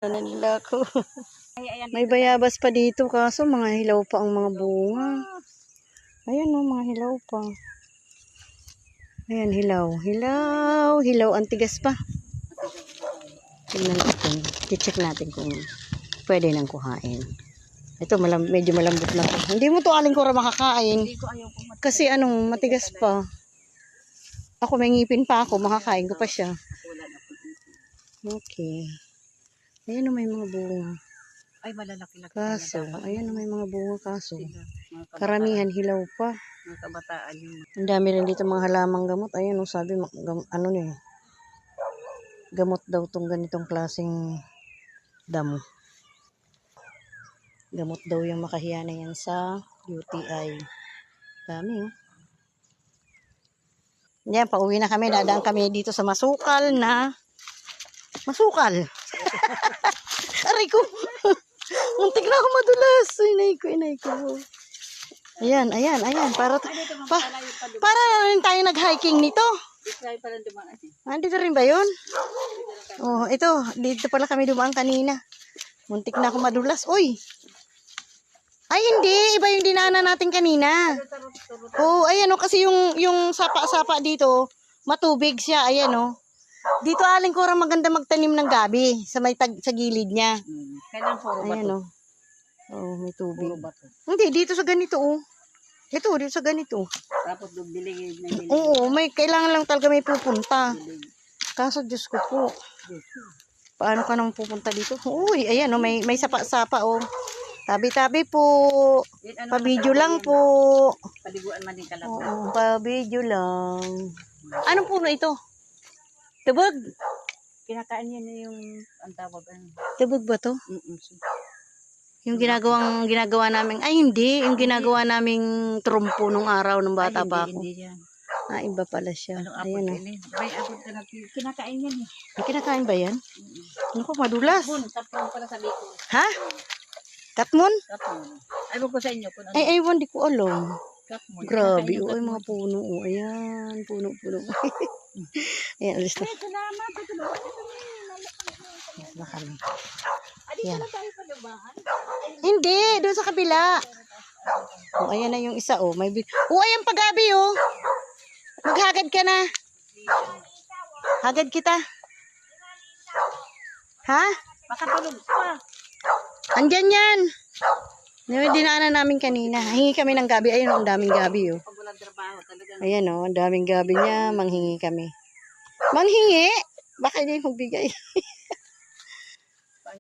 Na nila ako. Ayan, May bayabas pa dito kaso mga hilaw pa ang mga bunga. Ayan o, mga hilaw pa. Ayan, hilaw. Hilaw. Hilaw. Ang tigas pa. Tingnan natin. I-check natin kung pwede nang kuhain. Ito, medyo malambot na to. Hindi mo to aling kura makakain. Kasi matigas pa. Ako may ngipin pa ako. Makakain ko pa siya. Okay. Ayan o, may mga bunga. Ay, malalaki-laki. Kaso, ayan o, may mga bunga kaso. Karamihan hilaw pa. Mga kabataan yung... Ang dami rin dito mga halamang gamot. Ayan o, sabi, gamot daw tong ganitong klaseng damo. Gamot daw yung makahiya na yan sa UTI. Dami o. Yan, pauwi na kami. Dadaan kami dito sa masukal na... Masukal! Aray ko! Muntik na ako madulas. Inay ko. Ayan. Para rin tayo nag-hiking nito. Dito rin ba yun? Oh, ito. Dito pala kami dumaan kanina. Muntik na ako madulas. Uy! Ay, hindi. Iba yung dinaanan natin kanina. Oh, ayan o. Kasi yung sapa-sapa dito, matubig siya. Ayan o. Dito aling ko maganda magtanim ng gabi sa gilid niya. Kailan puro ba ayan o. Oh, may tubig. Puro ba to? Hindi, dito sa ganito oh. Dito sa ganito. Tapos dilig na dilig. Oo, kailangan lang talaga may pupunta. Kaso Diyos ko po. Paano ka nang pupunta dito? Uy, ayan oh, may sapa-sapa oh. Tabi-tabi po. Pa-video lang po. Paliguan man din kalabo. Oo, pa-video lang. Anong puno ito? Tubog? Kinakain niya na yung ang tawag. Tubog ba to? Yung ginagawa namin, ay hindi, yung ginagawa naming trumpo nung araw ng bata pa ako. Hindi yan. Ah, iba pala siya. Ayan o. May apod ka na, kinakain yan eh. May kinakain ba yan? Ano ko, madulas. Tapon pala sa likod. Ha? Katmon? Tapon. Ayaw ko sa inyo kung ano. Ay, aywan, di ko alam. Katmon. Grabe, oh, ay mga puno. Oh, ayan, puno. Ayan, alis na. Salamat. Alis na kami. Adi Ayan. ka na tayo palubahan. Hindi, doon sa kabila. Oh, ayan na yung isa, oh. Ayan pagabi, oh. Maghagad ka na. Hagad kita. Ha? Baka tulog pa. Andyan yan. Yung dinaanan namin kanina. Hingi kami ng gabi. Ayun, ang daming gabi, oh. Pag walang trabaho talaga. Ayan, oh. Ang daming gabi niya. Manghingi kami. Manghingi? Baka hindi magbigay.